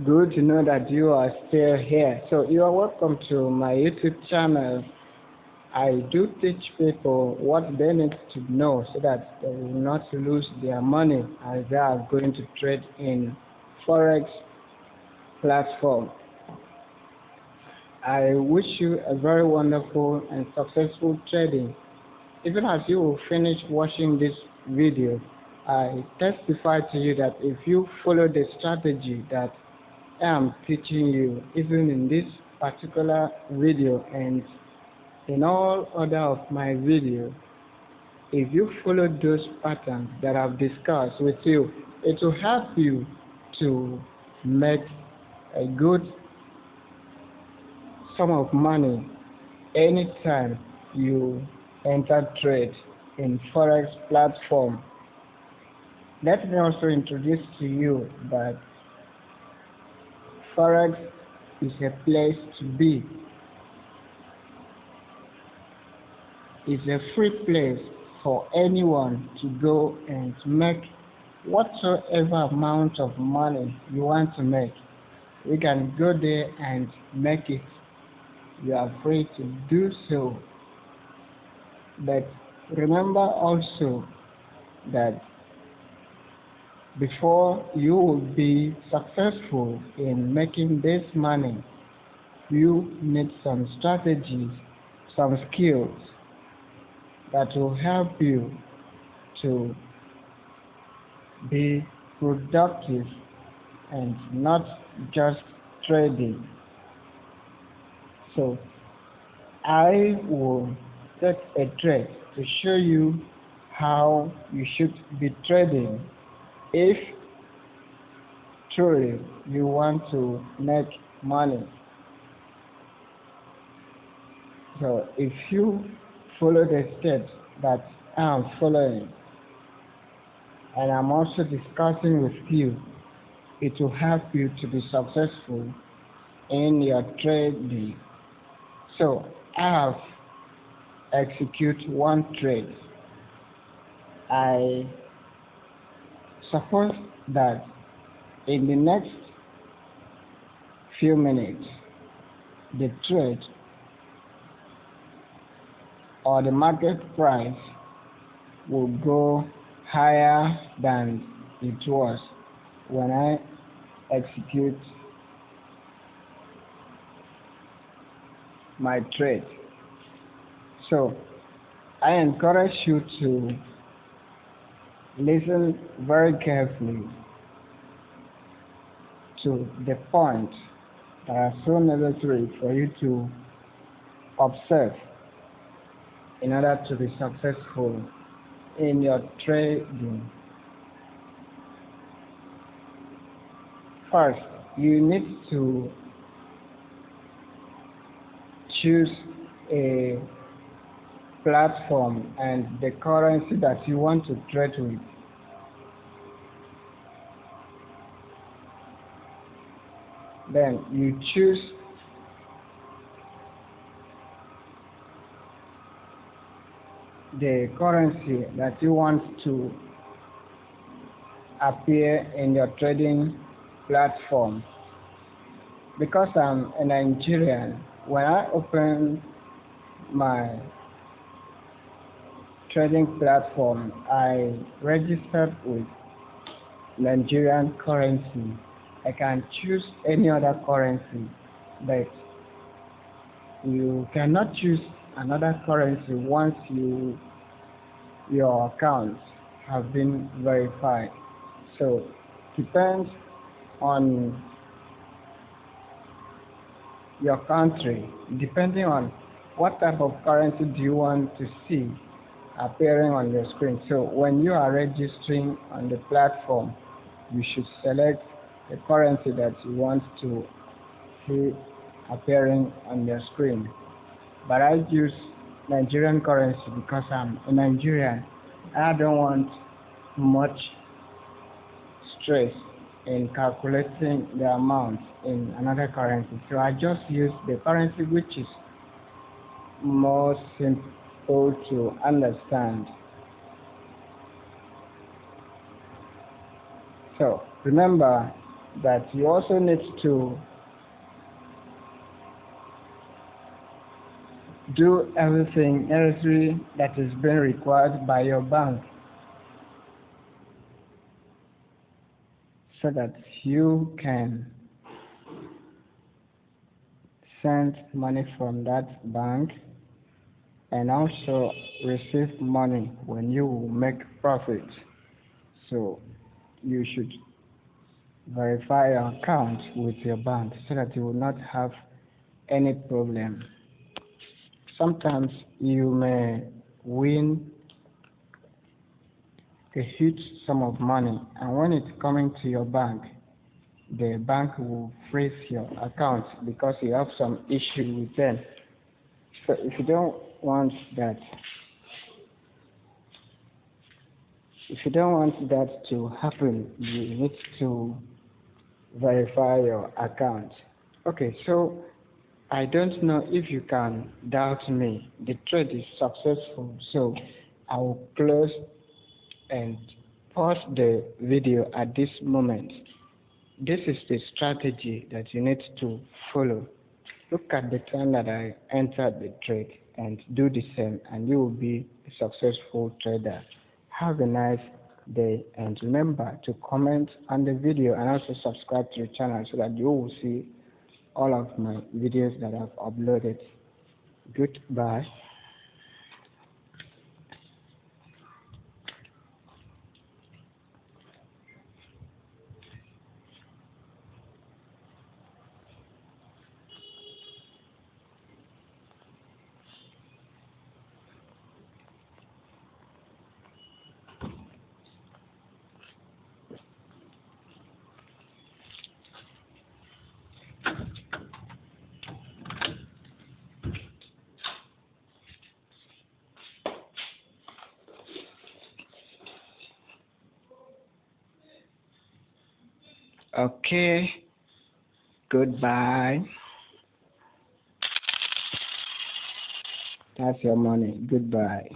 Good to know that you are still here. So you are welcome to my YouTube channel. I do teach people what they need to know so that they will not lose their money as they are going to trade in Forex platform. I wish you a very wonderful and successful trading. Even as you will finish watching this video, I testify to you that if you follow the strategy that I am teaching you, even in this particular video and in all other of my videos, if you follow those patterns that I've discussed with you, it will help you to make a good sum of money anytime you enter trade in Forex platform. Let me also introduce to you that Forex is a place to be. It's a free place for anyone to go and make whatsoever amount of money you want to make. You can go there and make it. You are free to do so. But remember also that before you will be successful in making this money, you need some strategies, some skills that will help you to be productive and not just trading. So I will take a trade to show you how you should be trading if truly you want to make money. So if you follow the steps that I am following and I'm also discussing with you, it will help you to be successful in your trading. So I have execute one trade. I suppose that in the next few minutes, the trade or the market price will go higher than it was when I execute my trade. So I encourage you to listen very carefully to the points that are so necessary for you to observe in order to be successful in your trading. First, you need to choose a platform and the currency that you want to trade with. Then you choose the currency that you want to appear in your trading platform. Because I'm a Nigerian, when I open my trading platform, I registered with Nigerian currency. I can choose any other currency, but you cannot choose another currency once your accounts have been verified. So depends on your country, depending on what type of currency do you want to see appearing on your screen. So when you are registering on the platform, you should select the currency that you want to see appearing on your screen. But I use Nigerian currency because I'm a Nigerian. I don't want much stress in calculating the amount in another currency. So I just use the currency which is more simple to understand. So remember, that you also need to do everything necessary that is being required by your bank so that you can send money from that bank and also receive money when you make profit. So you should verify your account with your bank so that you will not have any problem. Sometimes you may win a huge sum of money, and when it's coming to your bank, the bank will freeze your account because you have some issue with them. So if you don't want that, to happen, you need to verify your account. Okay, so I don't know if you can doubt me. The trade is successful, so I will close and pause the video at this moment. This is the strategy that you need to follow. Look at the time that I entered the trade and do the same, and you will be a successful trader. Have a nice day, and remember to comment on the video and also subscribe to the channel so that you will see all of my videos that I've uploaded. Goodbye. Okay, goodbye. That's your money. Goodbye.